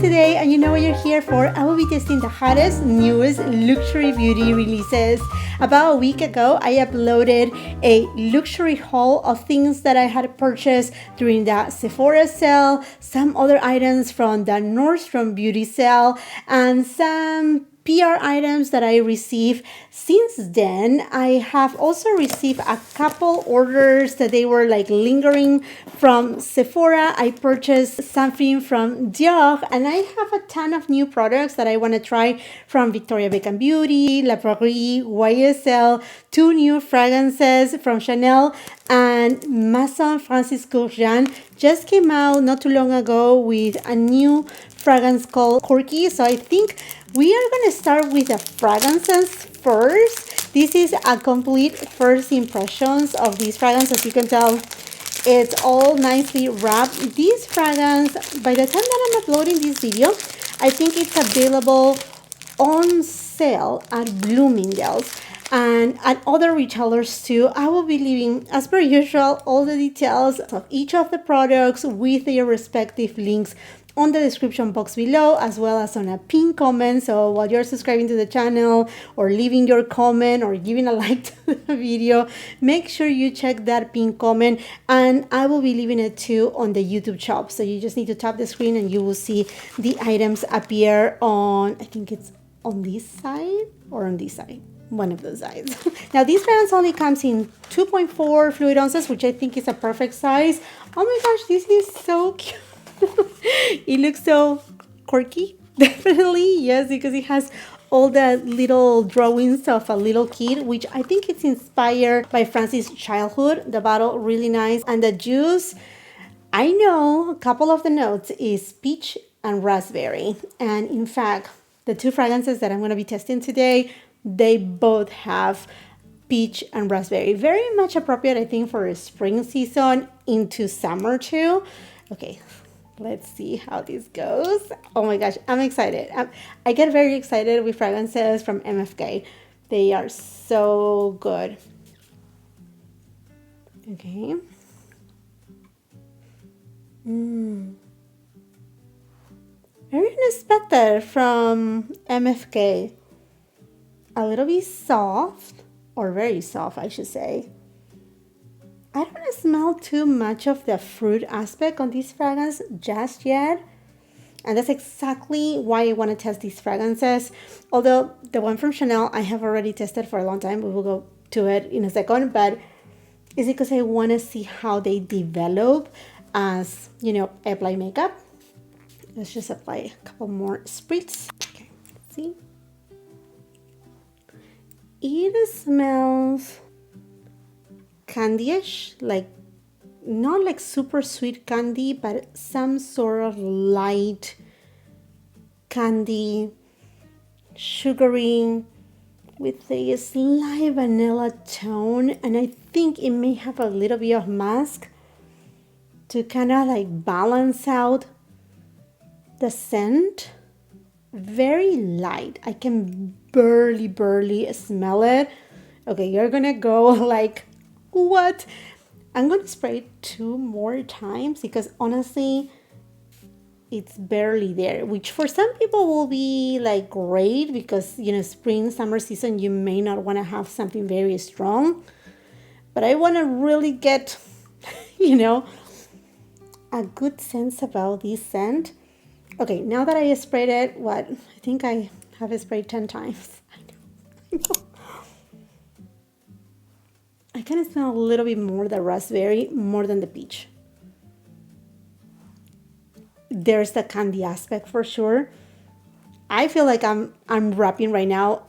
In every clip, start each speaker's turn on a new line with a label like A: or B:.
A: Today, and you know what you're here for. I will be testing the hottest, newest luxury beauty releases. About a week ago, I uploaded a luxury haul of things that I had purchased during the Sephora sale, some other items from the Nordstrom beauty sale, and some PR items that I received since then. I have also received a couple orders that they were like lingering from Sephora. I purchased something from Dior, and I have a ton of new products that I want to try from Victoria Beckham Beauty, La Prairie, YSL, 2 new fragrances from Chanel, and Maison Francis Kurkdjian just came out not too long ago with a new fragrance called Kurky. So I think we are going to start with the fragrances first. This is a complete first impressions of these fragrances. As you can tell, it's all nicely wrapped. This fragrance, by the time that I'm uploading this video, I think it's available on sale at Bloomingdale's and at other retailers too. I will be leaving, as per usual, all the details of each of the products with their respective links on the description box below, as well as on a pinned comment. So while you're subscribing to the channel or leaving your comment or giving a like to the video, make sure you check that pinned comment, and I will be leaving it too on the YouTube shop. So you just need to tap the screen and you will see the items appear on, I think it's on this side or on this side, one of those sides. Now this fragrance only comes in 2.4 fluid ounces, which I think is a perfect size. Oh my gosh, this is so cute. It looks so quirky, definitely, yes, because it has all the little drawings of a little kid, which I think it's inspired by Francis' childhood. The bottle, really nice, and the juice, I know a couple of the notes is peach and raspberry, and in fact, the 2 fragrances that I'm going to be testing today, they both have peach and raspberry. Very much appropriate, I think, for a spring season into summer too. Okay, let's see how this goes. Oh my gosh, I'm excited. I get very excited with fragrances from MFK. They are so good. Okay. Very unexpected from MFK. A little bit soft, or very soft, I should say. I don't smell too much of the fruit aspect on this fragrance just yet. And that's exactly why I want to test these fragrances. Although the one from Chanel I have already tested for a long time. We will go to it in a second. But it's because I want to see how they develop as, you know, I apply makeup. Let's just apply a couple more spritz. Okay, let's see. It smells candyish, like not like super sweet candy, but some sort of light candy, sugary with a slight vanilla tone, and I think it may have a little bit of musk to kind of like balance out the scent. Very light. I can barely smell it. Okay, you're gonna go like, what? I'm gonna spray it 2 more times because honestly it's barely there, which for some people will be like great because, you know, spring summer season, you may not want to have something very strong, but I want to really get you know, a good sense about this scent. Okay, now that I sprayed it, I think I have sprayed 10 times. I know. I kind of smell a little bit more the raspberry, more than the peach. There's the candy aspect for sure. I feel like I'm wrapping right now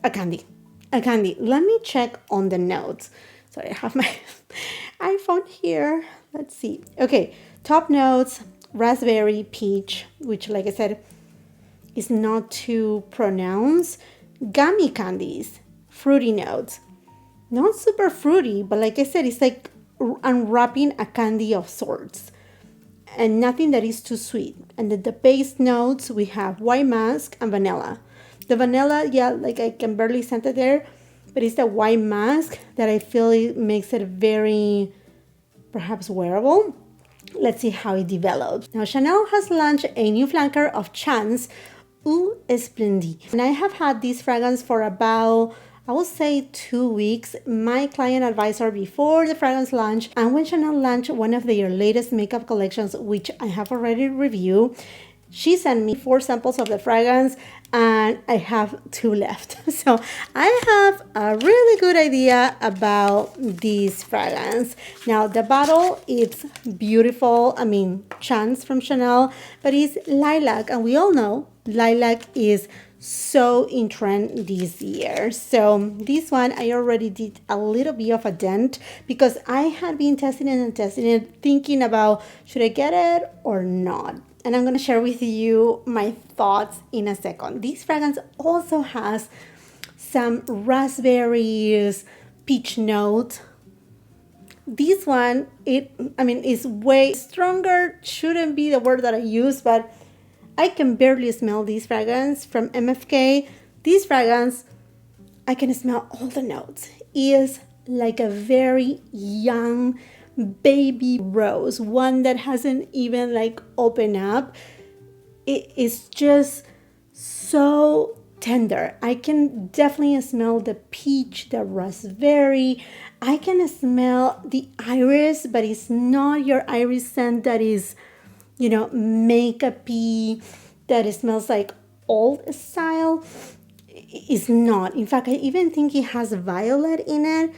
A: a candy. Let me check on the notes. Sorry, I have my iPhone here. Let's see. Okay, top notes, raspberry, peach, which like I said, is not too pronounced. Gummy candies, fruity notes. Not super fruity, but like I said, it's like unwrapping a candy of sorts. and nothing that is too sweet. And the base notes, we have white mask and vanilla. The vanilla, yeah, like I can barely scent it there, but it's the white mask that I feel it makes it very, perhaps, wearable. Let's see how it develops. Now, Chanel has launched a new flanker of Chance Eau Splendide. And I have had this fragrance for about, I would say, 2 weeks. My client advisor before the fragrance launch, and when Chanel launched one of their latest makeup collections, which I have already reviewed, she sent me 4 samples of the fragrance and I have 2 left. So I have a really good idea about this fragrance. Now the bottle, it's beautiful. I mean, Chance from Chanel, but it's lilac, and we all know lilac is so in trend this year. So this one, I already did a little bit of a dent because I had been testing it and testing it, thinking about should I get it or not. And I'm going to share with you my thoughts in a second. This fragrance also has some raspberries, peach note. This one, is way stronger. Shouldn't be the word that I use, but I can barely smell this fragrance from MFK. This fragrance, I can smell all the notes. It is like a very young baby rose, one that hasn't even like opened up. It is just so tender. I can definitely smell the peach, the raspberry. I can smell the iris, but it's not your iris scent that is, makeup-y, that it smells like old style. It's not. In fact, I even think it has violet in it.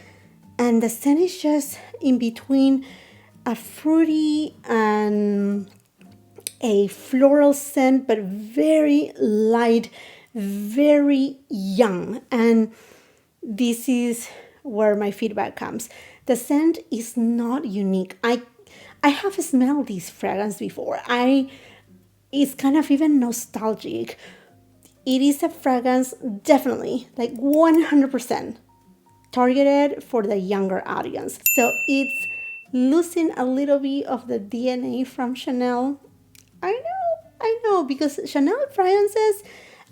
A: And the scent is just in between a fruity and a floral scent, but very light, very young. And this is where my feedback comes. The scent is not unique. I have smelled this fragrance before. It's kind of even nostalgic. It is a fragrance, definitely, like 100%. targeted for the younger audience. So it's losing a little bit of the DNA from Chanel. I know, because Chanel fragrances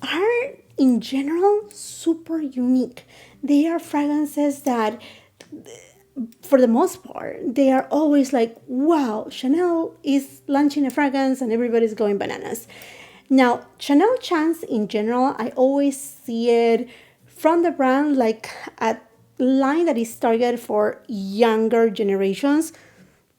A: are in general super unique. They are fragrances that, for the most part, they are always like, wow, Chanel is launching a fragrance and everybody's going bananas. Now, Chanel Chance in general, I always see it from the brand like a line that is targeted for younger generations,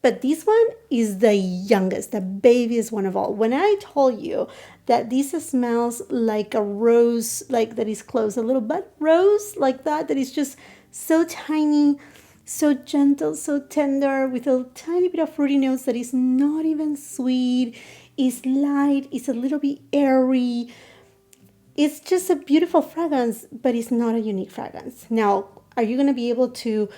A: but this one is the youngest, the babiest one of all. When I told you that this smells like a rose, like that is close, a little bud rose, like that is just so tiny, so gentle, so tender, with a tiny bit of fruity notes that is not even sweet, is light, is a little bit airy. It's just a beautiful fragrance, but it's not a unique fragrance. Now, are you going to be able to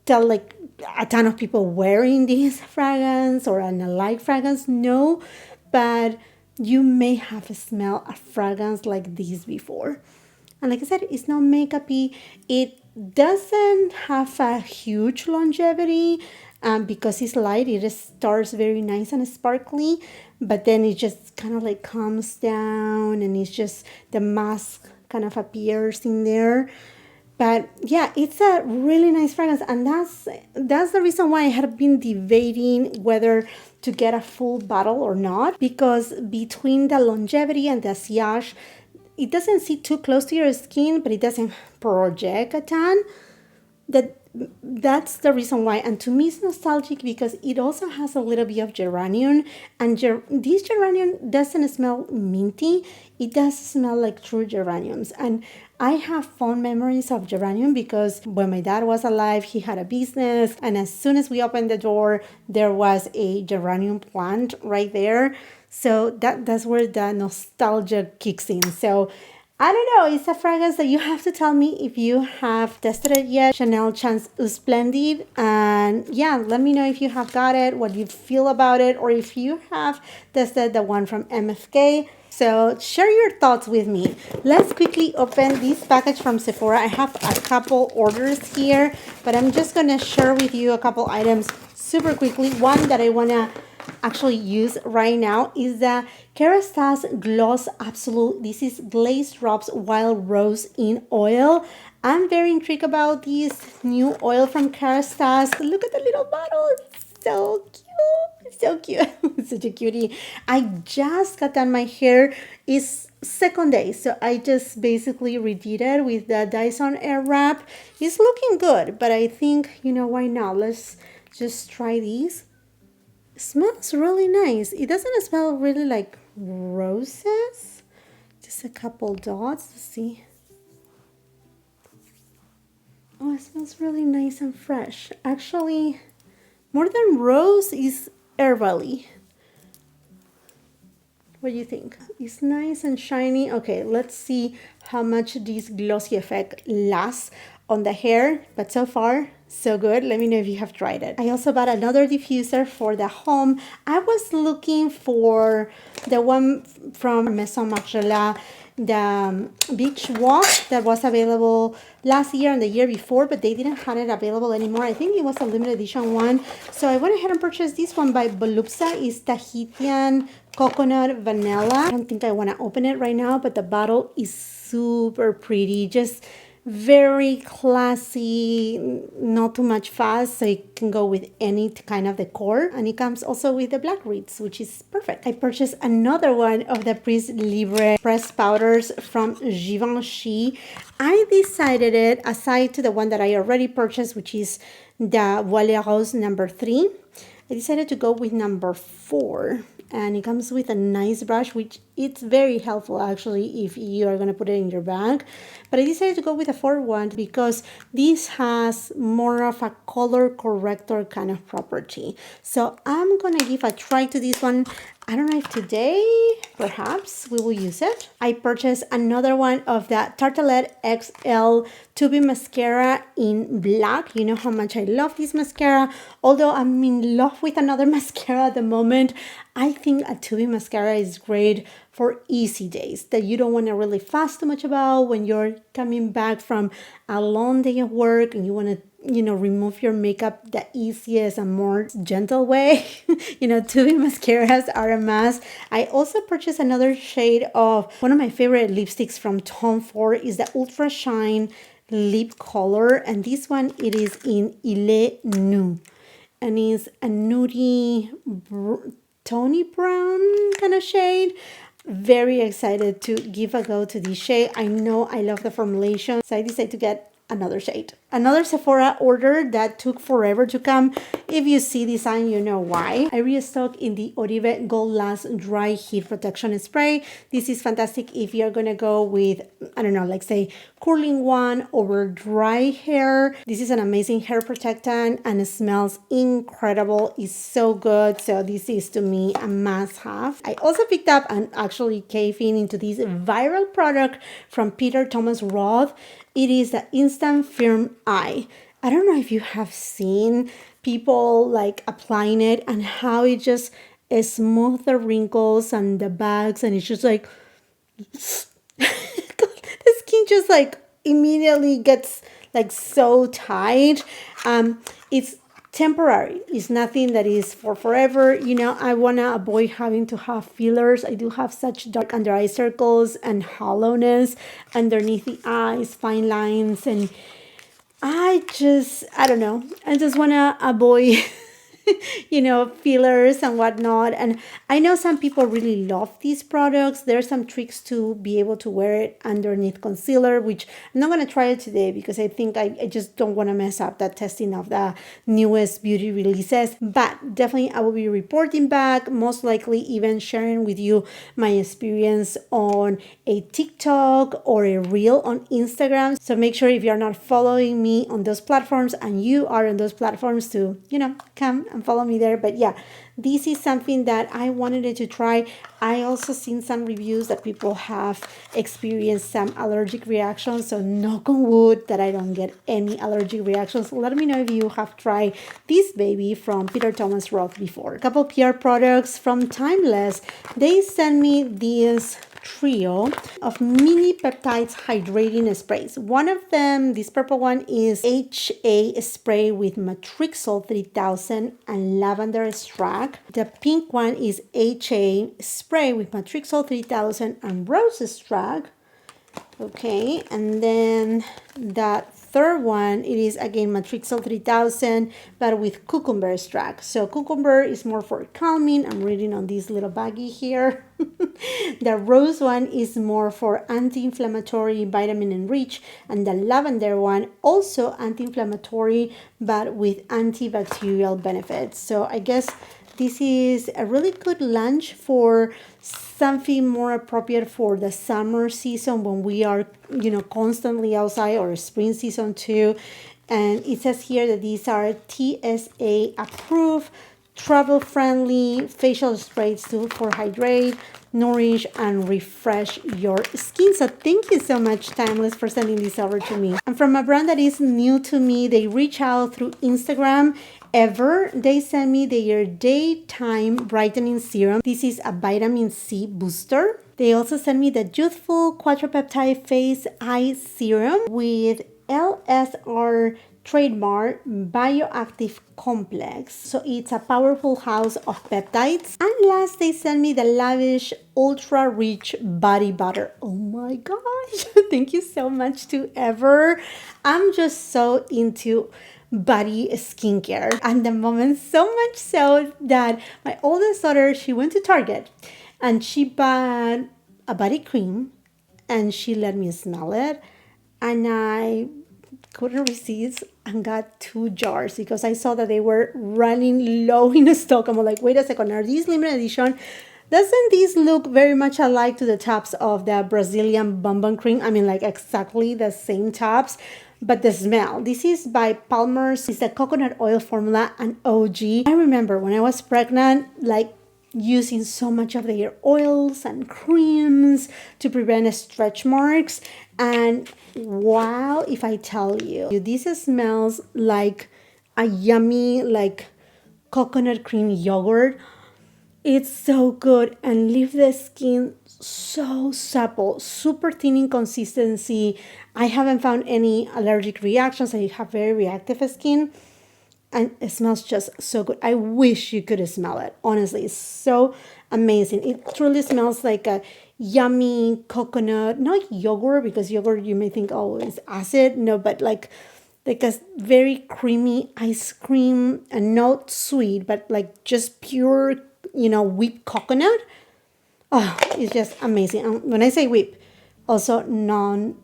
A: tell like a ton of people wearing this fragrance or an alike fragrance? No, but you may have smelled a fragrance like this before. And like I said, it's not makeup-y. It doesn't have a huge longevity because it's light. It starts very nice and sparkly, but then it just kind of like comes down and it's just the mask kind of appears in there. But yeah, it's a really nice fragrance, and that's the reason why I had been debating whether to get a full bottle or not, because between the longevity and the sillage, it doesn't sit too close to your skin, but it doesn't project a ton. That's the reason why. And to me, it's nostalgic because it also has a little bit of geranium, and this geranium doesn't smell minty. It does smell like true geraniums. And I have fond memories of geranium because when my dad was alive, he had a business, and as soon as we opened the door, there was a geranium plant right there. So that's where the nostalgia kicks in. So I don't know, it's a fragrance that you have to tell me if you have tested it yet. Chanel Chance Eau Splendide. And yeah, let me know if you have got it, what you feel about it, or if you have tested the one from MFK. So share your thoughts with me. Let's quickly open this package from Sephora. I have a couple orders here, but I'm just gonna share with you a couple items super quickly. One that I wanna actually use right now is the Kerastase Gloss Absolute. This is Glazed Drops Wild Rose in Oil. I'm very intrigued about this new oil from Kerastase. Look at the little bottle. It's so cute. So cute. Such a cutie. I just got done my hair. It's second day, so I just basically redid it with the Dyson Airwrap. It's looking good, but I think, why not? Let's just try these. It smells really nice. It doesn't smell really like roses. Just a couple dots. Let's see. Oh, it smells really nice and fresh. Actually, more than rose is herbally. What do you think? It's nice and shiny. Okay, let's see how much this glossy effect lasts on the hair. But so far, so good. Let me know if you have tried it. I also bought another diffuser for the home. I was looking for the one from Maison Margiela, the beach walk that was available last year and the year before, but they didn't have it available anymore. I think it was a limited edition one. So I went ahead and purchased this one by Volupsa. It's Tahitian Coconut Vanilla. I don't think I want to open it right now, but the bottle is super pretty. Just very classy, not too much fuss, so it can go with any kind of decor. And it comes also with the black reeds, which is perfect. I purchased another one of the Prise Libre pressed powders from Givenchy. I decided it, aside to the one that I already purchased, which is the Voile Rose number 3, I decided to go with number 4. And it comes with a nice brush, which it's very helpful actually if you are going to put it in your bag. But I decided to go with a 4 one because this has more of a color corrector kind of property. So I'm going to give a try to this one. I don't know if today, perhaps, we will use it. I purchased another one of the Tartelette XL Tubing Mascara in black. You know how much I love this mascara. Although I'm in love with another mascara at the moment, I think a tubing mascara is great for easy days that you don't want to really fuss too much about when you're coming back from a long day of work and you want to remove your makeup the easiest and more gentle way. Tubing mascaras are a must. I also purchased another shade of one of my favorite lipsticks from Tom Ford is the Ultra Shine Lip Color. And this one, it is in Il Nu. And it's a nudie, tony brown kind of shade. Very excited to give a go to this shade. I know I love the formulation, so I decided to get another shade. Another Sephora order that took forever to come. If you see this sign, you know why. I restocked in the Oribe Gold Last Dry Heat Protection Spray. This is fantastic if you're gonna go with, I don't know, like say curling one over dry hair. This is an amazing hair protectant and it smells incredible. It's so good. So this is to me a must have. I also picked up and actually caved into this viral product from Peter Thomas Roth. It is the Instant Firm Eye. I don't know if you have seen people like applying it and how it just smooths the wrinkles and the bags, and it's just like the skin just like immediately gets like so tight. It's temporary. It's nothing that is for forever. I want to avoid having to have fillers. I do have such dark under eye circles and hollowness underneath the eyes, fine lines, and I don't know. I just want to avoid fillers and whatnot. And I know some people really love these products. There are some tricks to be able to wear it underneath concealer, which I'm not going to try it today because I think I just don't want to mess up that testing of the newest beauty releases. But definitely I will be reporting back, most likely even sharing with you my experience on a TikTok or a reel on Instagram. So make sure if you're not following me on those platforms and you are on those platforms to, come and follow me there. But yeah, this is something that I wanted to try. I also seen some reviews that people have experienced some allergic reactions. So knock on wood that I don't get any allergic reactions. Let me know if you have tried this baby from Peter Thomas Roth before. A couple PR products from Timeless. They sent me these trio of mini peptides hydrating sprays. One of them, this purple one, is HA spray with Matrixol 3000 and lavender extract. The pink one is HA spray with Matrixol 3000 and rose extract. Okay, and then that third one, it is again Matrixol 3000, but with cucumber extract. So cucumber is more for calming. I'm reading on this little baggie here. The rose one is more for anti-inflammatory, vitamin enriched, and the lavender one also anti-inflammatory, but with antibacterial benefits. So I guess this is a really good lunch for something more appropriate for the summer season when we are, constantly outside, or spring season too. And it says here that these are TSA approved, travel friendly facial sprays for hydrate, nourish, and refresh your skin. So thank you so much, Timeless, for sending this over to me. And from a brand that is new to me, they reach out through Instagram. They sent me their daytime brightening serum. This is a vitamin C booster. They also sent me the youthful quadripeptide face eye serum with LSR trademark bioactive complex. So it's a powerful house of peptides. And last, they sent me the lavish ultra rich body butter. Oh my gosh. Thank you so much to Ever. I'm just so into body skincare at the moment, so much so that my oldest daughter, she went to Target and she bought a body cream and she let me smell it, and I couldn't resist and got 2 jars because I saw that they were running low in stock. I'm like, wait a second, are these limited edition? Doesn't this look very much alike to the tops of the Brazilian bonbon cream? I mean, like exactly the same tops. But the smell, this is by Palmer's. It's the coconut oil formula, and OG. I remember when I was pregnant, like using so much of their oils and creams to prevent stretch marks. And wow, if I tell you, this smells like a yummy, like coconut cream yogurt. It's so good and leave the skin so supple, super thin in consistency. I haven't found any allergic reactions. I have very reactive skin and it smells just so good. I wish you could smell it. Honestly, it's so amazing. It truly smells like a yummy coconut, not yogurt, because yogurt you may think, oh, it's acid. No, but like a very creamy ice cream, and not sweet, but like just pure, whipped coconut. Oh, it's just amazing. And when I say whip, also non-milky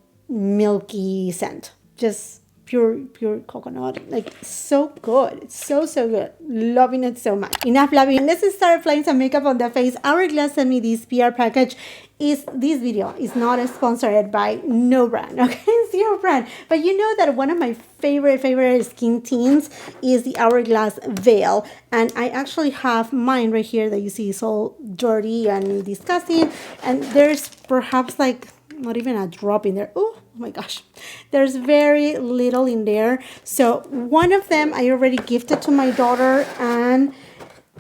A: scent, just pure coconut. Like so good. It's so good. Loving it so much. Enough loving. Let's start applying some makeup on the face. Hourglass sent me this PR package. This video is not sponsored by no brand, okay? Zero brand. But you know that one of my favorite skin tints is the Hourglass Veil. And I actually have mine right here that you see is all dirty and disgusting. And there's perhaps like not even a drop in there. Oh my gosh. There's very little in there. So one of them I already gifted to my daughter, and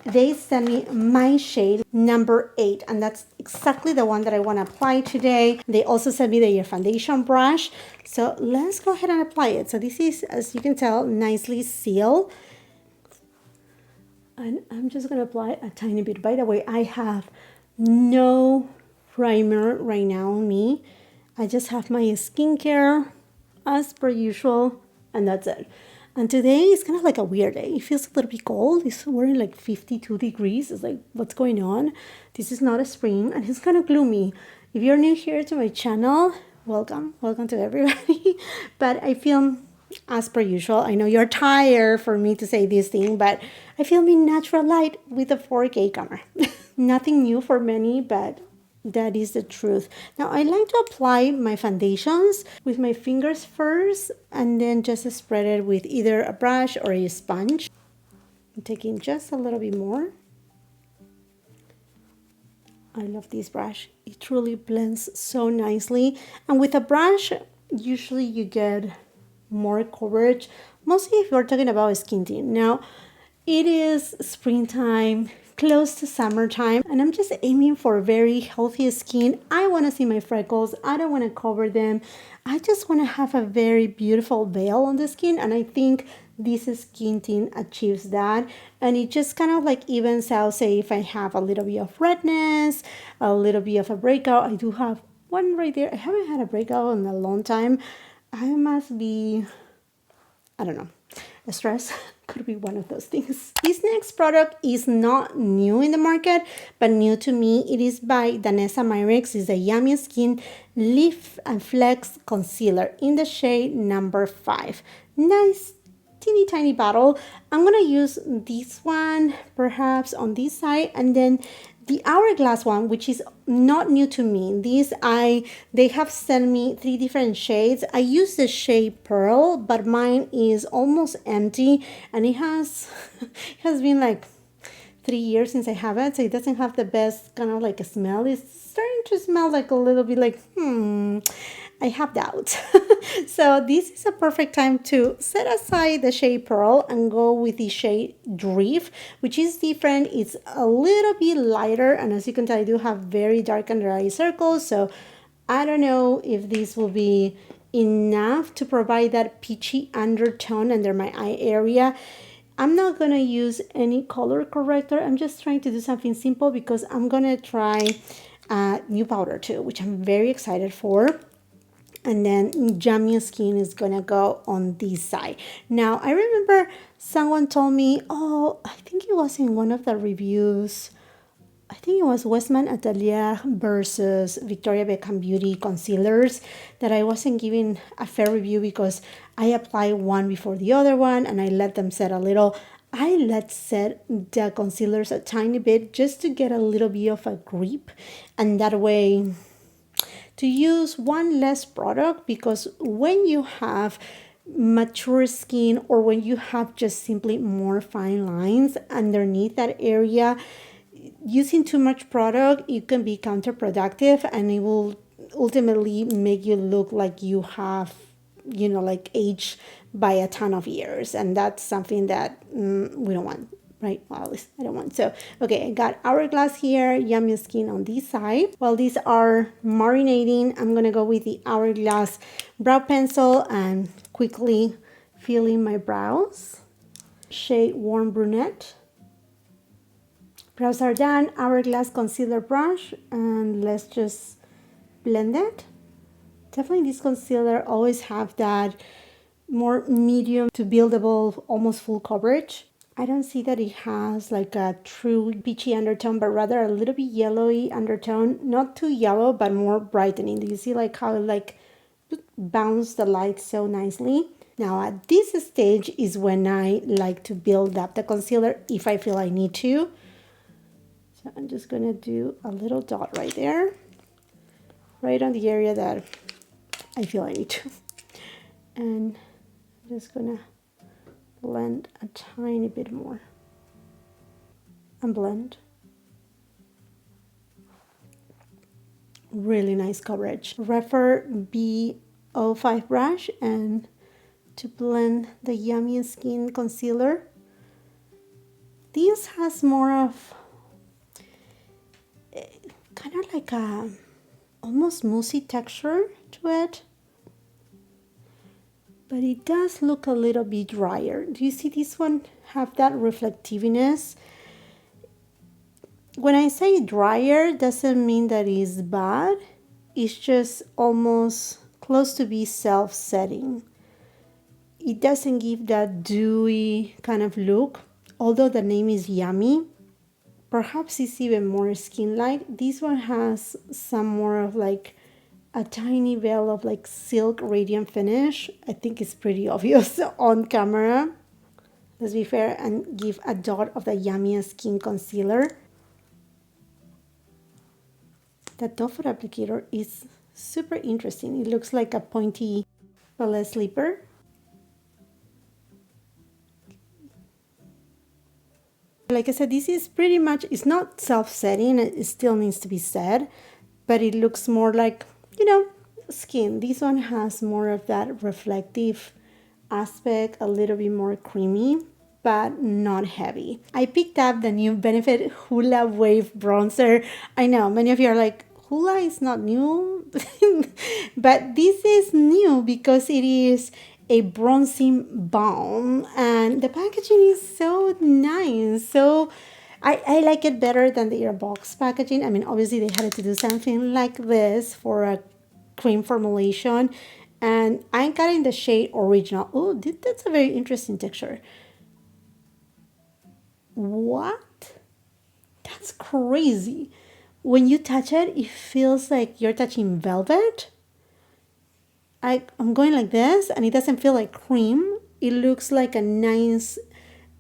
A: they sent me my shade number 8, and that's exactly the one that I want to apply today. They also sent me their foundation brush. So let's go ahead and apply it. So this is, as you can tell, nicely sealed. And I'm just going to apply a tiny bit. By the way, I have no primer right now on me. I just have my skincare as per usual, and that's it. And today is kind of like a weird day. It feels a little bit cold. We're in like 52 degrees. It's like, what's going on? This is not a spring, and it's kind of gloomy. If you're new here to my channel, welcome to everybody. But I film as per usual. I know you're tired for me to say this thing, but I film in natural light with a 4K camera. Nothing new for many, but that is the truth. Now, I like to apply my foundations with my fingers first, and then just spread it with either a brush or a sponge. I'm taking just a little bit more. I love this brush. It truly blends so nicely. And with a brush, usually you get more coverage, mostly if you're talking about skin tint. Now, it is springtime, close to summertime and I'm just aiming for very healthy skin. I want to see my freckles. I don't want to cover them. I just want to have a very beautiful veil on the skin, and I think this skin tint achieves that, and it just kind of like evens out. Say if I have a little bit of redness, a little bit of a breakout. I do have one right there. I haven't had a breakout in a long time. I must be, I don't know, stress. Could be one of those things. This next product is not new in the market, but new to me. It is by Danessa Myricks. It's a Yummy Skin Lift and Flex Concealer in the shade number 5. Nice teeny tiny bottle. I'm gonna use this one perhaps on this side, and then the Hourglass one, which is not new to me. They have sent me 3 different shades. I use the shade Pearl, but mine is almost empty, and it has been like 3 years since I have it, so it doesn't have the best kind of like a smell. It's starting to smell like a little bit like I have doubts. So this is a perfect time to set aside the shade Pearl and go with the shade Drift, which is different. It's a little bit lighter, and as you can tell, I do have very dark under eye circles, so I don't know if this will be enough to provide that peachy undertone under my eye area. I'm not going to use any color corrector. I'm just trying to do something simple because I'm going to try new powder too, which I'm very excited for. And then Yummy Skin is gonna go on this side. Now, I remember someone told me, oh, I think it was in one of the reviews, I think it was Westman Atelier versus Victoria Beckham Beauty concealers, that I wasn't giving a fair review because I applied one before the other one and I let them set a little. I let set the concealers a tiny bit just to get a little bit of a grip, and that way to use one less product, because when you have mature skin or when you have just simply more fine lines underneath that area, using too much product, it can be counterproductive, and it will ultimately make you look like you have, you know, like aged by a ton of years, and that's something that we don't want. Right, well, at least I don't want. So, okay, I got Hourglass here, Yummy Skin on this side. While these are marinating, I'm gonna go with the Hourglass brow pencil and quickly fill in my brows. Shade Warm Brunette. Brows are done. Hourglass concealer brush, and let's just blend it. Definitely this concealer always have that more medium to buildable, almost full coverage. I don't see that it has like a true peachy undertone, but rather a little bit yellowy undertone. Not too yellow, but more brightening. Do you see like how it like bounced the light so nicely? Now at this stage is when I like to build up the concealer if I feel I need to. So I'm just gonna do a little dot right there, right on the area that I feel I need to. And I'm just gonna blend a tiny bit more and blend. Really nice coverage. Refer B05 brush and to blend the Yummy Skin concealer. This has more of kind of like a almost moussey texture to it, but it does look a little bit drier. Do you see this one have that reflectiveness? When I say drier, doesn't mean that it's bad. It's just almost close to be self-setting. It doesn't give that dewy kind of look. Although the name is Yummy, perhaps it's even more skin-like. This one has some more of like a tiny veil of like silk radiant finish. I think it's pretty obvious on camera. Let's be fair and give a dot of the Yummy Skin concealer. The doe foot applicator is super interesting. It looks like a pointy ballet slipper. Like I said, this is pretty much, it's not self-setting, it still needs to be set, but it looks more like, you know, skin. This one has more of that reflective aspect, a little bit more creamy, but not heavy. I picked up the new Benefit Hula Wave Bronzer. I know many of you are like, Hula is not new, but this is new because it is a bronzing balm, and the packaging is so nice. So I like it better than the box packaging. I mean, obviously they had to do something like this for a cream formulation, and I got in the shade Original. Oh, that's a very interesting texture. What? That's crazy. When you touch it, it feels like you're touching velvet. I'm going like this, and it doesn't feel like cream. It looks like a nice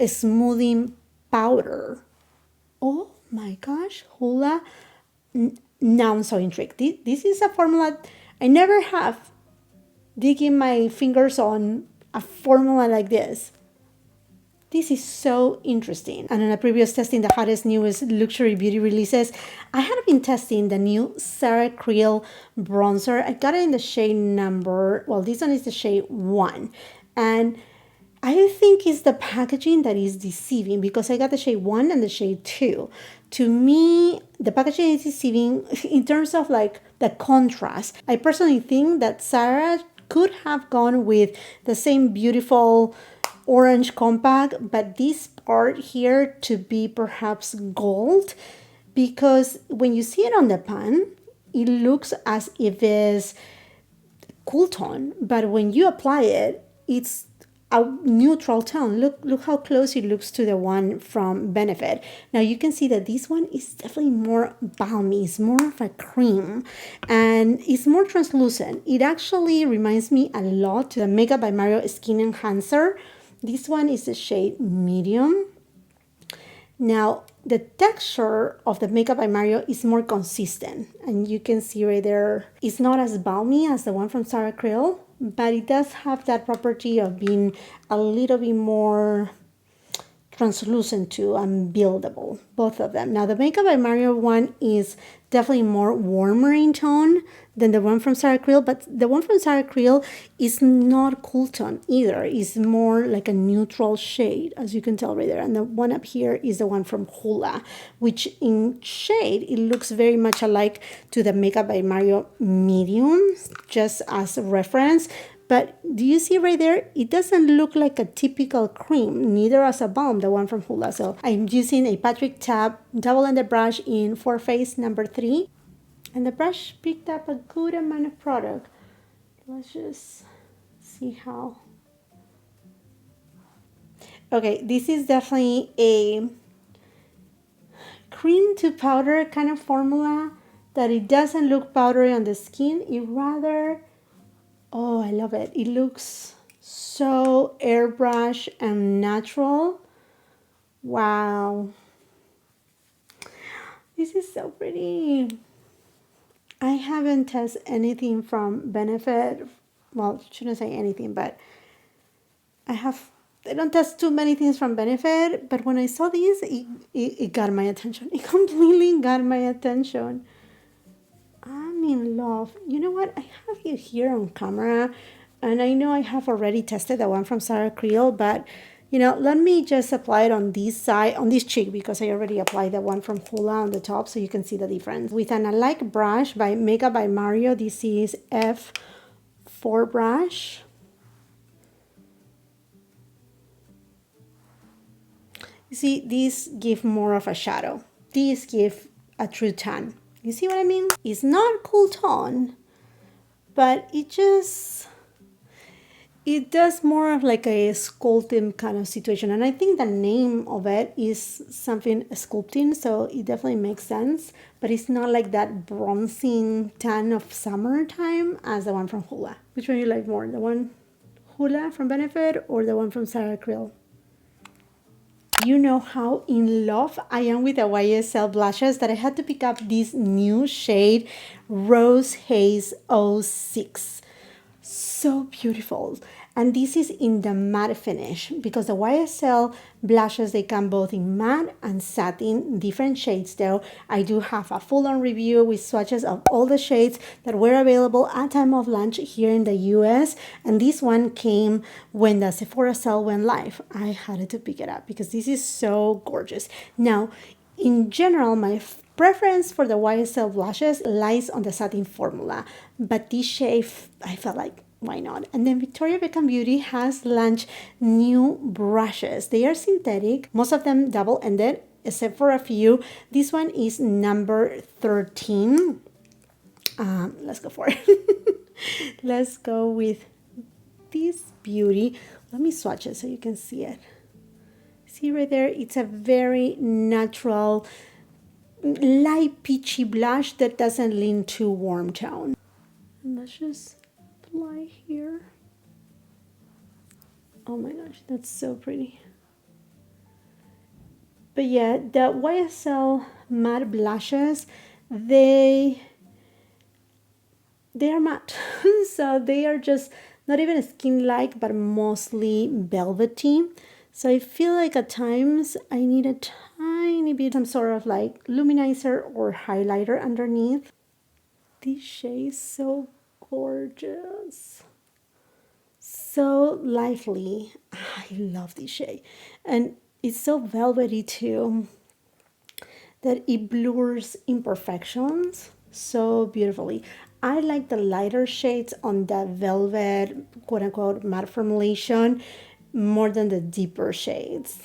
A: smoothing powder. Oh my gosh, Hula. Now I'm so intrigued. This is a formula I never have digging my fingers on a formula like this. This is so interesting. And in a previous testing, the hottest, newest luxury beauty releases, I had been testing the new Sarah Creel bronzer. I got it in the shade number, well, this one is the shade 1. And I think it's the packaging that is deceiving because I got the shade 1 and the shade 2. To me, the packaging is deceiving in terms of like the contrast. I personally think that Sarah could have gone with the same beautiful orange compact, but this part here to be perhaps gold, because when you see it on the pan, it looks as if it's cool tone, but when you apply it, it's a neutral tone. Look how close it looks to the one from Benefit. Now you can see that this one is definitely more balmy. It's more of a cream and it's more translucent. It actually reminds me a lot to the Makeup by Mario Skin Enhancer. This one is the shade medium. Now the texture of the Makeup by Mario is more consistent, and you can see right there, it's not as balmy as the one from Sarah Creel, but it does have that property of being a little bit more translucent too and buildable, both of them. Now the Makeup by Mario one is definitely more warmer in tone than the one from Sarah Creel, but the one from Sarah Creel is not cool tone either. It's more like a neutral shade, as you can tell right there. And the one up here is the one from Hula, which in shade, it looks very much alike to the Makeup by Mario medium, just as a reference. But do you see right there? It doesn't look like a typical cream, neither as a balm, the one from Hula. So I'm using a Patrick Tab double-ended brush in For Face number 3. And the brush picked up a good amount of product. Let's just see how. Okay, this is definitely a cream to powder kind of formula that it doesn't look powdery on the skin. It rather... Oh, I love it. It looks so airbrush and natural. Wow. This is so pretty. I haven't tested anything from Benefit. Well, shouldn't say anything, but I don't test too many things from Benefit, but when I saw these, it got my attention. It completely got my attention. I'm in love. You know what? I have you here on camera, and I know I have already tested the one from Sarah Creel, but you know, let me just apply it on this side, on this cheek, because I already applied the one from Hula on the top, so you can see the difference. With an alike brush by Makeup by Mario, this is F4 brush. You see, these give more of a shadow. These give a true tan. You see what I mean? It's not cool tone, but it does more of like a sculpting kind of situation. And I think the name of it is something sculpting, so it definitely makes sense. But it's not like that bronzing tan of summertime as the one from Hula. Which one you like more? The one Hula from Benefit or the one from Sarah Creel? You know how in love I am with the YSL blushes that I had to pick up this new shade, Rose Haze 06. So beautiful. And this is in the matte finish, because the YSL blushes, they come both in matte and satin, different shades though. I do have a full-on review with swatches of all the shades that were available at time of launch here in the US, and this one came when the Sephora sale went live. I had to pick it up because this is so gorgeous. Now, in general, my preference for the YSL blushes lies on the satin formula, but this shade, I felt like, why not? And then Victoria Beckham Beauty has launched new brushes. They are synthetic, most of them double-ended, except for a few. This one is number 13. Let's go for it. Let's go with this beauty. Let me swatch it so you can see it. See right there? It's a very natural, light peachy blush that doesn't lean too warm tone. And let's just apply here. Oh my gosh, that's so pretty. But yeah, the YSL matte blushes, they are matte. So they are just not even skin-like, but mostly velvety. So I feel like at times I need a tiny bit, some sort of like luminizer or highlighter underneath. This shade is so gorgeous. So lively. I love this shade. And it's so velvety too, that it blurs imperfections so beautifully. I like the lighter shades on the velvet, quote-unquote, matte formulation more than the deeper shades.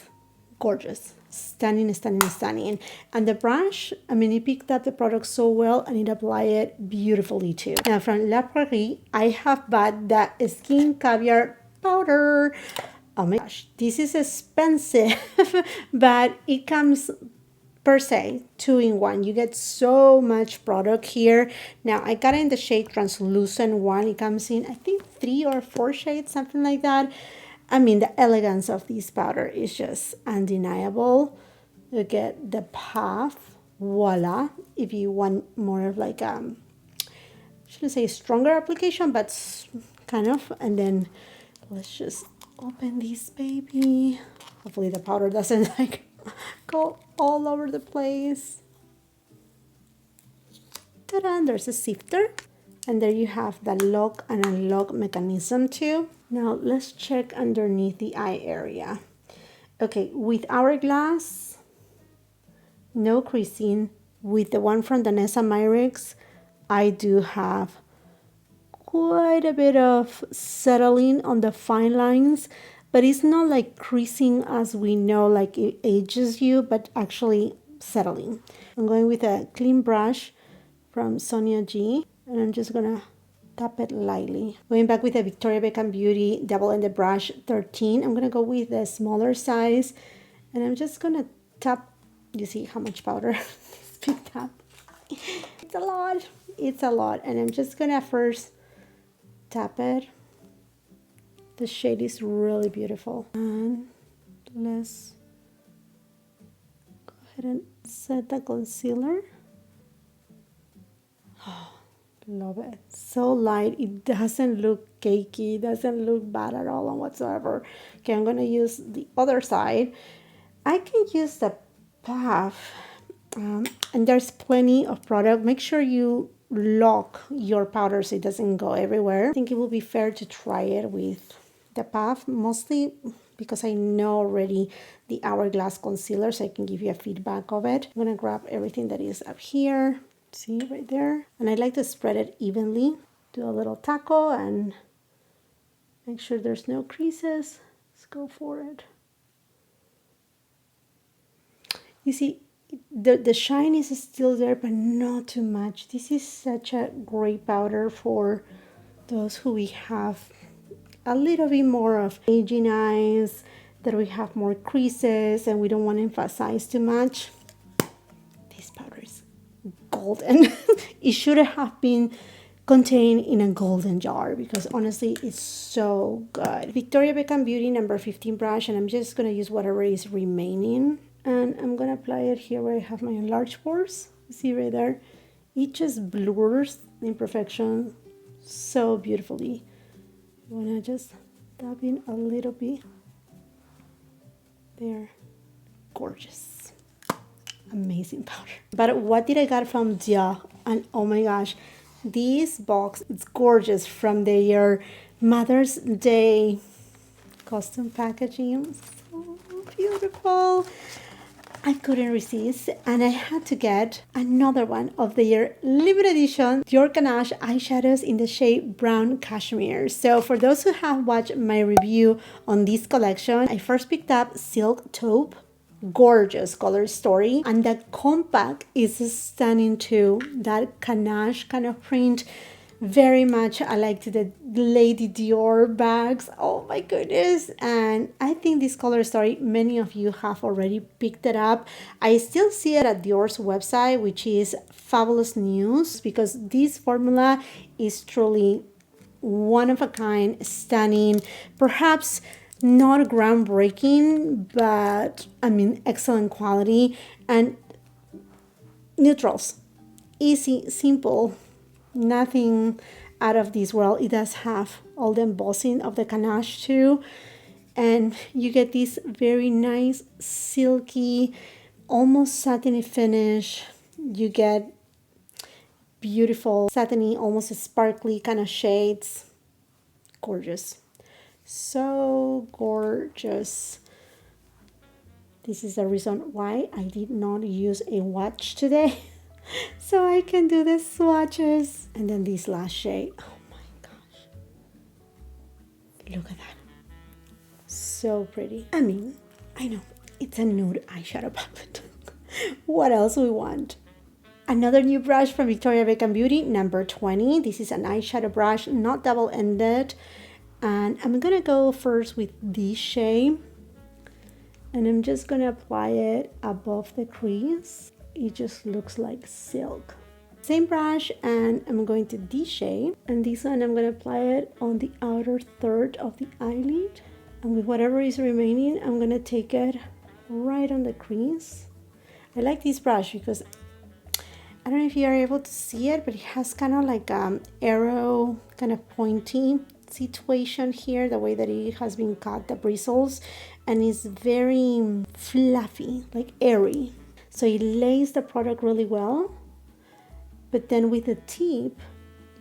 A: Gorgeous. Stunning, stunning, stunning. And the brush, I mean, it picked up the product so well and it applied it beautifully too. Now from La Prairie, I have bought the Skin Caviar powder. Oh my gosh, this is expensive, but it comes per se 2-in-1. You get so much product here. Now I got it in the shade translucent one. It comes in, I think, 3 or 4 shades, something like that. I mean, the elegance of this powder is just undeniable. You get the puff, voila. If you want more of like I shouldn't say stronger application, but kind of. And then let's just open this baby. Hopefully the powder doesn't like go all over the place. Ta-da! There's a sifter. And there you have the lock and unlock mechanism too. Now let's check underneath the eye area. Okay, with Hourglass, no creasing. With the one from Danessa Myricks, I do have quite a bit of settling on the fine lines, but it's not like creasing as we know, like it ages you, but actually settling. I'm going with a clean brush from Sonia G, and I'm just gonna tap it lightly. Going back with the Victoria Beckham Beauty double-ended brush 13, I'm gonna go with the smaller size, and I'm just gonna tap. You see how much powder is picked up? It's a lot. It's a lot, and I'm just gonna first tap it. The shade is really beautiful, and let's go ahead and set the concealer. Oh, love it. So light. It doesn't look cakey. It doesn't look bad at all and whatsoever. Okay, I'm going to use the other side. I can use the puff. And there's plenty of product. Make sure you lock your powder so it doesn't go everywhere. I think it will be fair to try it with the puff, mostly because I know already the Hourglass concealer, so I can give you a feedback of it. I'm going to grab everything that is up here. See right there? And I like to spread it evenly. Do a little taco and make sure there's no creases. Let's go for it. You see, the shine is still there, but not too much. This is such a great powder for those who we have a little bit more of aging eyes, that we have more creases and we don't want to emphasize too much. This powder is golden. It should have been contained in a golden jar because honestly it's so good. Victoria Beckham Beauty number 15 brush, and I'm just going to use whatever is remaining, and I'm going to apply it here where I have my enlarged pores. See right there? It just blurs the imperfection so beautifully. You wanna just dab in a little bit there. Gorgeous, amazing powder. But what did I got from Dior? And oh my gosh, this box, it's gorgeous, from their Mother's Day custom packaging. So beautiful. I couldn't resist, and I had to get another one of their limited edition Dior Ganache eyeshadows in the shade Brown Cachemire. So for those who have watched my review on this collection, I first picked up Silk Taupe. Gorgeous color story, and the compact is stunning too. That ganache kind of print, very much alike to the Lady Dior bags. Oh my goodness. And I think this color story, many of you have already picked it up. I still see it at Dior's website, which is Fabulous News, because this formula is truly one of a kind, stunning, perhaps not groundbreaking, but I mean excellent quality, and neutrals, easy, simple, nothing out of this world. It does have all the embossing of the ganache too, and you get this very nice silky, almost satiny finish. You get beautiful satiny, almost sparkly kind of shades. Gorgeous, so gorgeous. This is the reason why I did not use a watch today. So I can do the swatches. And then this last shade. Oh my gosh. Look at that. So pretty. I mean, I know it's a nude eyeshadow palette. What else we want? Another new brush from Victoria Beckham Beauty, number 20. This is an eyeshadow brush, not double-ended. And I'm gonna go first with this shade. And I'm just gonna apply it above the crease. It just looks like silk. Same brush, and I'm going to this shade. And this one, I'm gonna apply it on the outer third of the eyelid. And with whatever is remaining, I'm gonna take it right on the crease. I like this brush because I don't know if you are able to see it, but it has kind of like arrow, kind of pointy situation here, the way that it has been cut, the bristles, and it's very fluffy, like airy. So it lays the product really well, but then with the tip,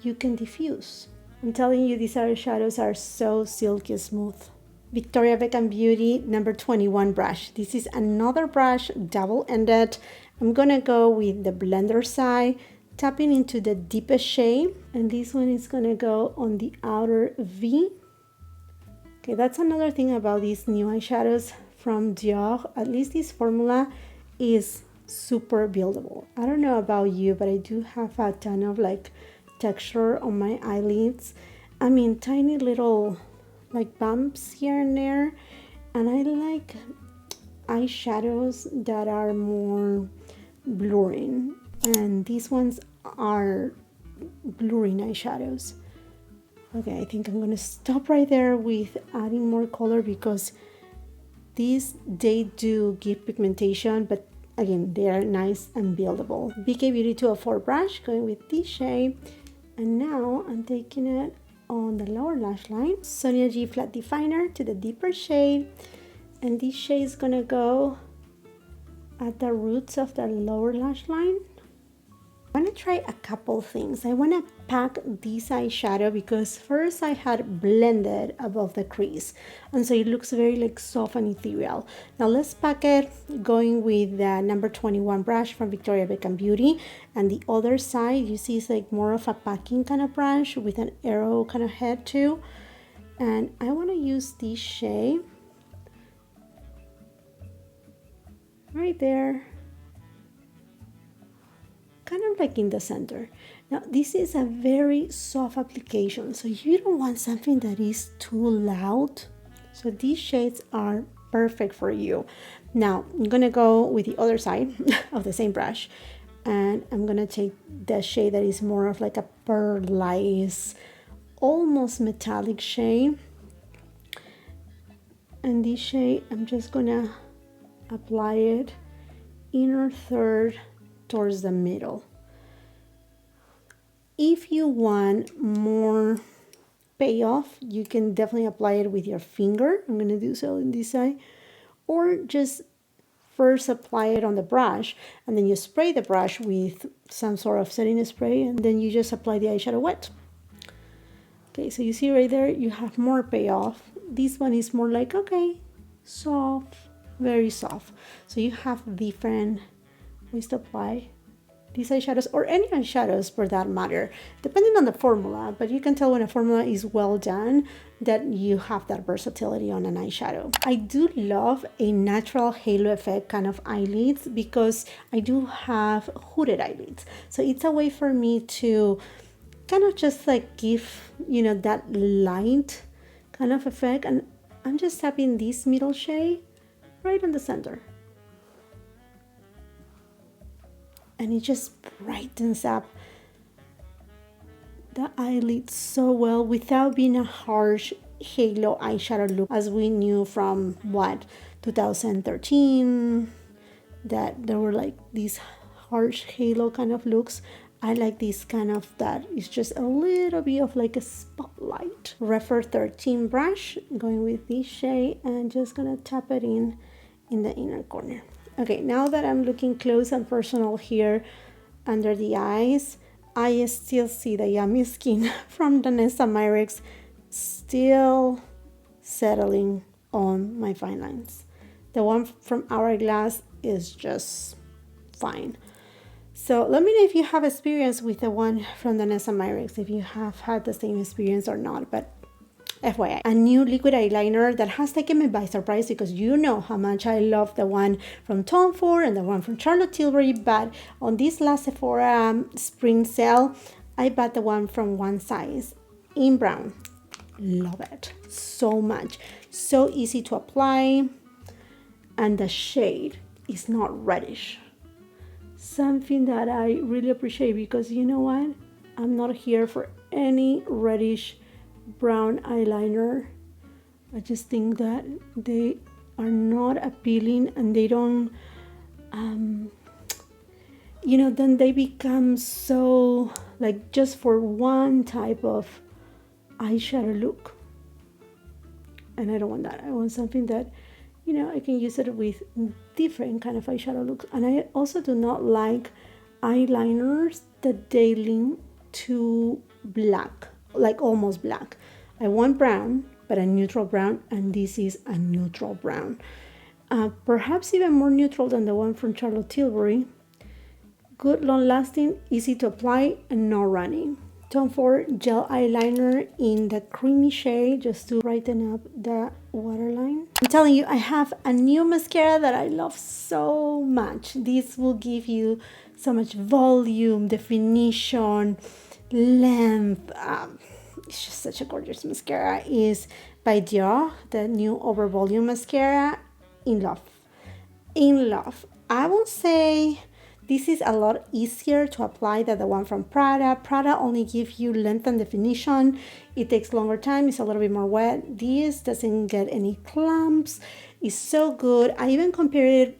A: you can diffuse. I'm telling you, these eyeshadows are so silky smooth. Victoria Beckham Beauty number 21 brush. This is another brush, double-ended. I'm gonna go with the blender side, tapping into the deepest shade, and this one is gonna go on the outer V. Okay, that's another thing about these new eyeshadows from Dior. At least this formula is super buildable. I don't know about you, but I do have a ton of like texture on my eyelids. I mean, tiny little like bumps here and there, and I like eyeshadows that are more blurring, and these ones are blurring eyeshadows. Okay, I think I'm gonna stop right there with adding more color because these, they do give pigmentation, but again, they are nice and buildable. BK Beauty 204 brush, going with this shade, and now I'm taking it on the lower lash line. Sonia G Flat Definer to the deeper shade, and this shade is gonna go at the roots of the lower lash line. I want to try a couple things. I want to pack this eyeshadow because first I had blended above the crease, and so it looks very like soft and ethereal. Now let's pack it, going with the number 21 brush from Victoria Beckham Beauty, and the other side you see is like more of a packing kind of brush with an arrow kind of head too. And I want to use this shade right there, kind of like in the center. Now this is a very soft application, so you don't want something that is too loud, so these shades are perfect for you. Now I'm gonna go with the other side of the same brush, and I'm gonna take the shade that is more of like a pearlized, almost metallic shade, and this shade I'm just gonna apply it inner third towards the middle. If you want more payoff, you can definitely apply it with your finger. I'm going to do so in this side. Or just first apply it on the brush, and then you spray the brush with some sort of setting spray, and then you just apply the eyeshadow wet. Okay, so you see right there, you have more payoff. This one is more like, okay, soft, very soft. So you have different ways to apply these eyeshadows, or any eyeshadows for that matter, depending on the formula. But you can tell when a formula is well done that you have that versatility on an eyeshadow. I do love a natural halo effect kind of eyelids because I do have hooded eyelids. So it's a way for me to kind of just like give, you know, that light kind of effect. And I'm just tapping this middle shade right in the center. And it just brightens up the eyelid so well without being a harsh halo eyeshadow look, as we knew from 2013, that there were like these harsh halo kind of looks. I like this kind of that is just a little bit of like a spotlight. Refer 13 brush, going with this shade, and just gonna tap it in the inner corner. Okay, now that I'm looking close and personal here under the eyes, I still see the yummy skin from the Cachemire still settling on my fine lines. The one from Hourglass is just fine. So let me know if you have experience with the one from the Cachemire, if you have had the same experience or not. But FYI, a new liquid eyeliner that has taken me by surprise, because you know how much I love the one from Tom Ford and the one from Charlotte Tilbury, but on this last Sephora spring sale, I bought the one from One Size in brown. Love it so much. So easy to apply, and the shade is not reddish. Something that I really appreciate, because you know what? I'm not here for any reddish brown eyeliner. I just think that they are not appealing, and they don't you know, then they become so like just for one type of eyeshadow look, and I don't want that. I want something that, you know, I can use it with different kind of eyeshadow looks. And I also do not like eyeliners that they lean too black, like almost black. I want brown, but a neutral brown, and this is a neutral brown. Perhaps even more neutral than the one from Charlotte Tilbury. Good, long lasting, easy to apply, and not running. Tom Ford gel eyeliner in the creamy shade, just to brighten up the waterline. I'm telling you, I have a new mascara that I love so much. This will give you so much volume, definition, length. It's just such a gorgeous mascara. Is by Dior, the new over volume mascara. In love. I will say this is a lot easier to apply than the one from Prada. Prada only gives you length and definition. It takes longer time. It's a little bit more wet. This doesn't get any clumps. It's so good. I even compared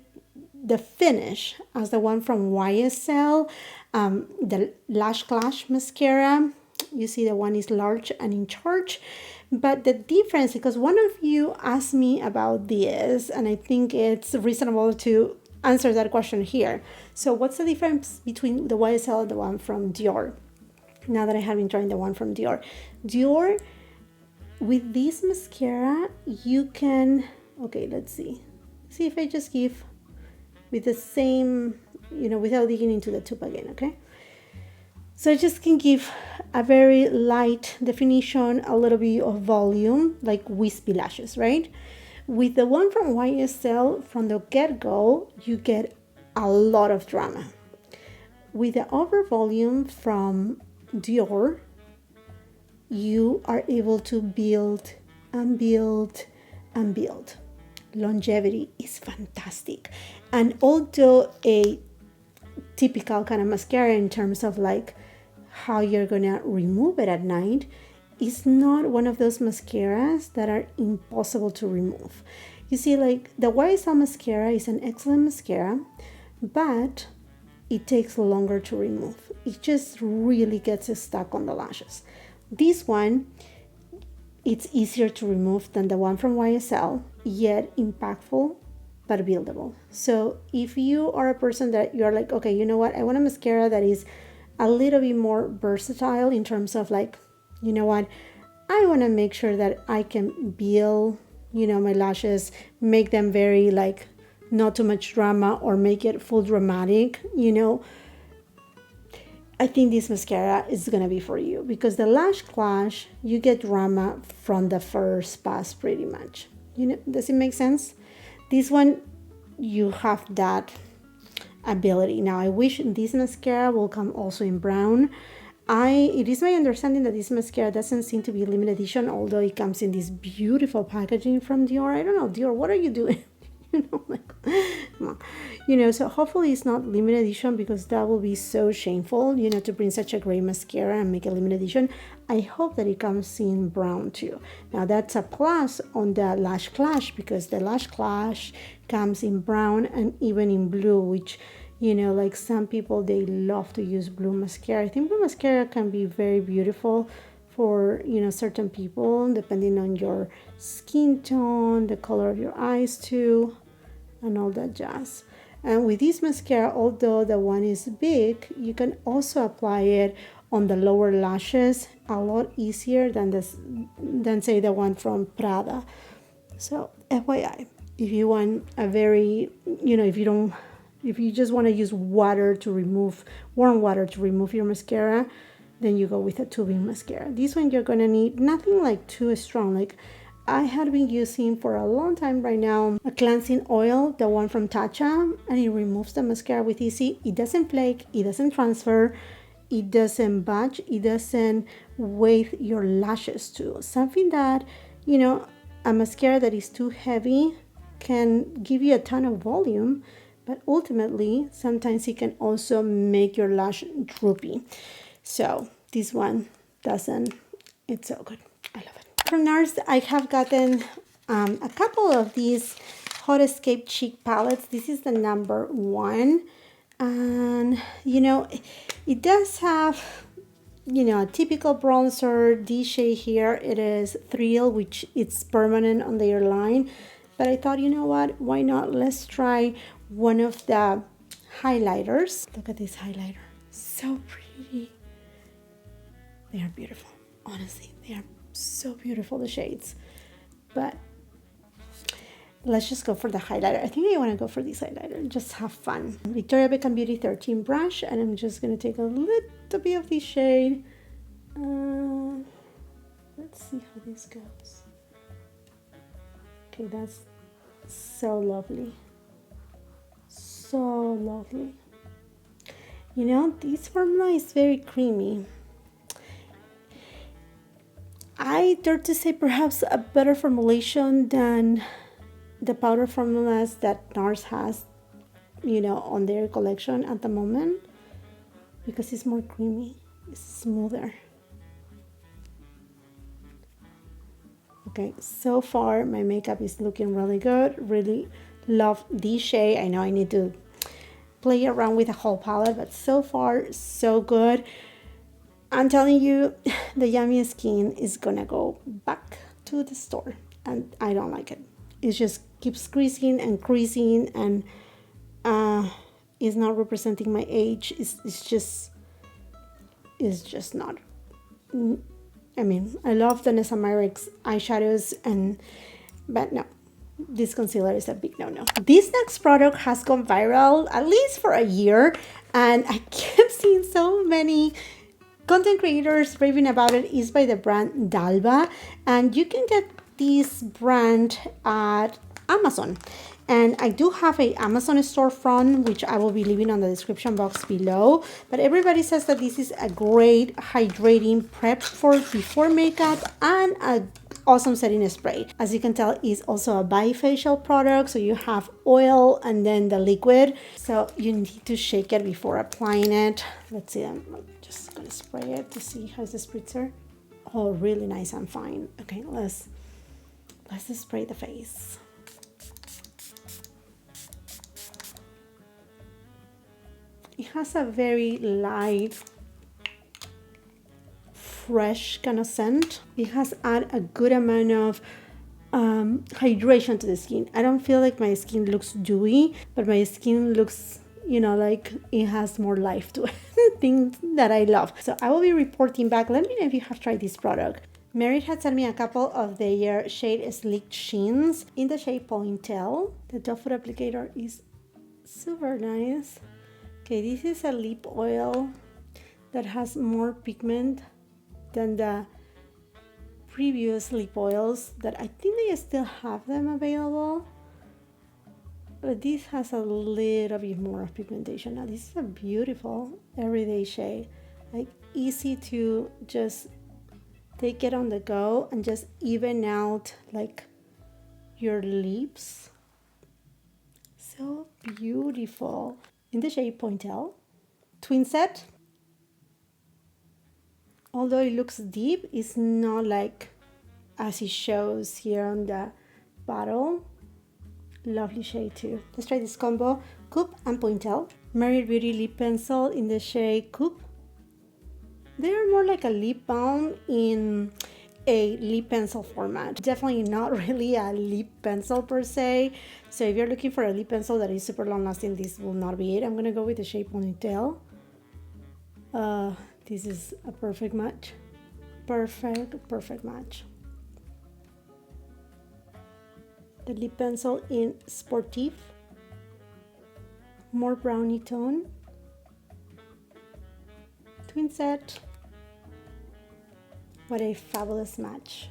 A: the finish as the one from YSL, the Lash Clash mascara. You see the one is large and in charge. But the difference, because one of you asked me about this, and I think it's reasonable to answer that question here. So what's the difference between the YSL and the one from Dior? Now that I have been trying the one from Dior. Dior, with this mascara, you can, okay, let's see. See if I just give with the same, you know, without digging into the tube again, okay? So I just can give a very light definition, a little bit of volume, like wispy lashes, right? With the one from YSL, from the get-go, you get a lot of drama. With the over volume from Dior, you are able to build and build and build. Longevity is fantastic. And although a typical kind of mascara in terms of like how you're gonna remove it at night, it's not one of those mascaras that are impossible to remove. You see, like the YSL mascara is an excellent mascara, but it takes longer to remove. It just really gets stuck on the lashes. This one, It's easier to remove than the one from YSL, yet impactful but buildable. So if you are a person that you're like, okay, you know what, I want a mascara that is a little bit more versatile in terms of like, you know what, I want to make sure that I can build, you know, my lashes, make them very like not too much drama or make it full dramatic, you know, I think this mascara is gonna be for you, because the Lash Clash, you get drama from the first pass pretty much. You know, does it make sense? This one, you have that ability. Now, I wish this mascara will come also in brown. It is my understanding that this mascara doesn't seem to be limited edition, although it comes in this beautiful packaging from Dior. I don't know, Dior, what are you doing? You know, like, come on. You know, so hopefully it's not limited edition, because that will be so shameful, you know, to bring such a great mascara and make a limited edition. I hope that it comes in brown too. Now that's a plus on the Lash Clash, because the Lash Clash comes in brown and even in blue, which, you know, like some people, they love to use blue mascara. I think blue mascara can be very beautiful for, you know, certain people, depending on your skin tone, the color of your eyes too, and all that jazz. And with this mascara, although the one is big, you can also apply it on the lower lashes a lot easier than say the one from Prada. So FYI, if you want a very, you know, if you just want to use warm water to remove your mascara, then you go with a tubing mascara. This one you're gonna need nothing like too strong. Like I had been using for a long time right now a cleansing oil, the one from Tatcha, and it removes the mascara with easy. It doesn't flake, it doesn't transfer, it doesn't budge, it doesn't weight your lashes too. Something that, you know, a mascara that is too heavy can give you a ton of volume, but ultimately sometimes it can also make your lash droopy. So this one doesn't. It's so good. I love it. From NARS, I have gotten a couple of these Hot Escape Cheek palettes. This is the number 1. And, you know, it does have, you know, a typical bronzer. This shade here, it is Thrill, which it's permanent on their line. But I thought, you know what, why not? Let's try one of the highlighters. Look at this highlighter. So pretty. They are beautiful. Honestly, they are so beautiful, the shades. But let's just go for the highlighter. I think I want to go for this highlighter. Just have fun. Victoria Beckham Beauty 13 brush. And I'm just going to take a little bit of this shade. Let's see how this goes. Okay, that's so lovely. So lovely. You know, this formula is very creamy. I dare to say perhaps a better formulation than the powder formulas that NARS has, you know, on their collection at the moment, because it's more creamy, it's smoother. Okay, so far my makeup is looking really good. Really love this shade. I know I need to play around with the whole palette, but so far so good. I'm telling you, the Yummy Skin is gonna go back to the store, and I don't like it. It just keeps creasing and creasing, and is not representing my age. It's just not. I mean, I love the Cachemire eyeshadows, but no, this concealer is a big no-no. This next product has gone viral at least for a year, and I kept seeing so many content creators raving about it. Is by the brand Dalba, and you can get this brand at Amazon. And I do have a Amazon storefront, which I will be leaving on the description box below. But everybody says that this is a great hydrating prep for before makeup and a awesome setting spray. As you can tell, it's also a bifacial product. So you have oil and then the liquid. So you need to shake it before applying it. Let's see, I'm just gonna spray it to see how's the spritzer. Oh, really nice and fine. Okay, let's just spray the face. It has a very light, fresh kind of scent. It has added a good amount of hydration to the skin. I don't feel like my skin looks dewy, but my skin looks, you know, like it has more life to it. Things that I love. So I will be reporting back. Let me know if you have tried this product. Merit had sent me a couple of their shade Sleek Sheens in the shade Pointel. The doe foot applicator is super nice. Okay, this is a lip oil that has more pigment than the previous lip oils that I think they still have them available. But this has a little bit more of pigmentation. Now this is a beautiful everyday shade. Like easy to just take it on the go and just even out like your lips. So beautiful. In the shade Pointel. Twin set. Although it looks deep, it's not like as it shows here on the bottle. Lovely shade too. Let's try this combo. Coupe and Pointel. Merit Beauty lip pencil in the shade Coupe. They are more like a lip balm in a lip pencil format. Definitely not really a lip pencil per se. So if you're looking for a lip pencil that is super long lasting, this will not be it. I'm gonna go with the shade Ponytail. This is a perfect match. Perfect match. The lip pencil in Sportif. More brownie tone. Twin set. What a fabulous match.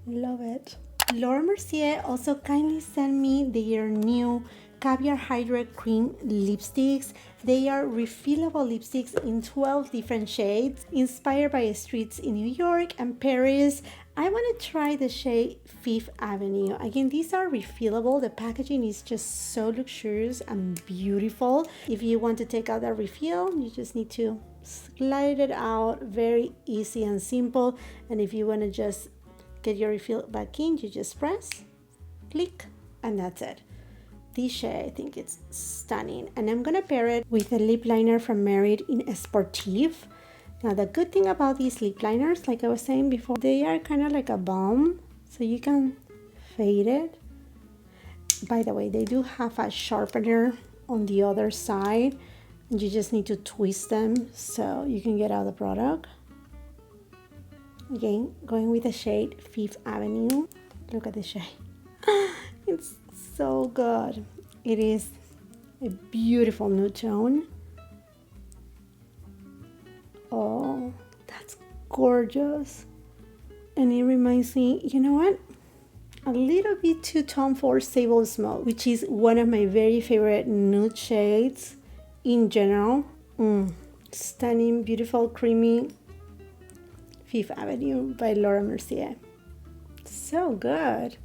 A: Love it. Laura Mercier also kindly sent me their new Caviar Hydrate Cream lipsticks. They are refillable lipsticks in 12 different shades, inspired by streets in New York and Paris. I want to try the shade Fifth Avenue. Again, these are refillable. The packaging is just so luxurious and beautiful. If you want to take out that refill, you just need to slide it out. Very easy and simple. And if you want to just get your refill back in, you just press, click, and that's it. This shade, I think it's stunning. And I'm gonna pair it with a lip liner from Merit in Sportif. Now the good thing about these lip liners, like I was saying before, they are kind of like a balm, so you can fade it. By the way, they do have a sharpener on the other side, and you just need to twist them so you can get out the product. Again, going with the shade Fifth Avenue. Look at the shade. It's so good. It is a beautiful nude tone. Oh, that's gorgeous. And it reminds me, you know what? A little bit to Tom Ford Sable Smoke, which is one of my very favorite nude shades in general. Stunning, beautiful, creamy Fifth Avenue by Laura Mercier. So good.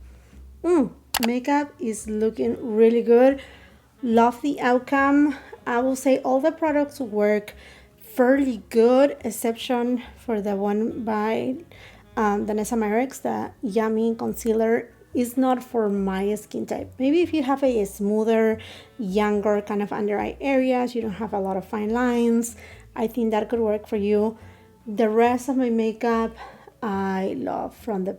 A: Makeup is looking really good. Love the outcome. I will say all the products work fairly good, exception for the one by Danessa Myricks. The Yummy Concealer is not for my skin type. Maybe if you have a smoother, younger kind of under eye areas, you don't have a lot of fine lines, I think that could work for you. The rest of my makeup I love, from the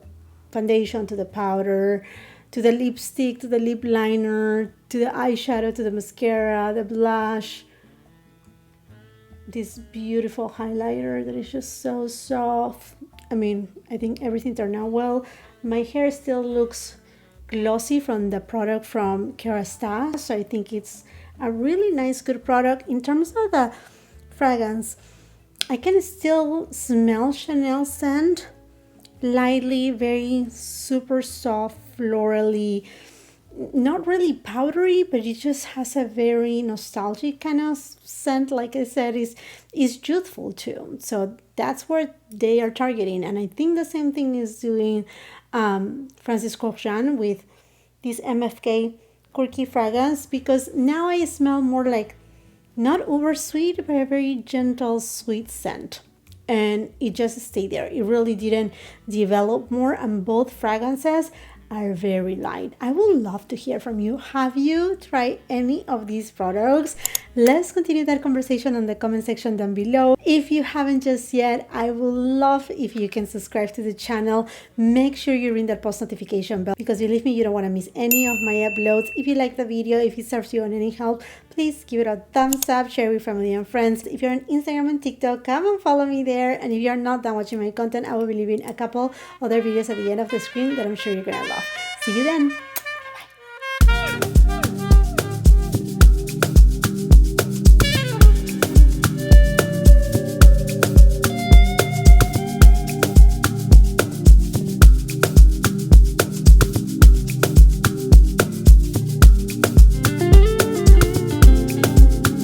A: foundation to the powder, to the lipstick, to the lip liner, to the eyeshadow, to the mascara, the blush. This beautiful highlighter that is just so soft. I mean, I think everything turned out well. My hair still looks glossy from the product from Kerastase, so I think it's a really nice, good product. In terms of the fragrance, I can still smell Chanel scent. Lightly, very super soft, florally, not really powdery, but it just has a very nostalgic kind of scent. Like I said, is youthful too. So that's where they are targeting. And I think the same thing is doing Francis Kurky with this MFK Kurky fragrance, because now I smell more like not uber sweet, but a very gentle, sweet scent. And it just stayed there. It really didn't develop more, and both fragrances are very light. I would love to hear from you. Have you tried any of these products? Let's continue that conversation on the comment section down below. If you haven't just yet, I would love if you can subscribe to the channel. Make sure you ring that post notification bell, because believe me, you don't want to miss any of my uploads. If you like the video, if it serves you on any help, please give it a thumbs up, share with family and friends. If you're on Instagram and TikTok, come and follow me there. And if you're not done watching my content, I will be leaving a couple other videos at the end of the screen that I'm sure you're gonna love. See you then.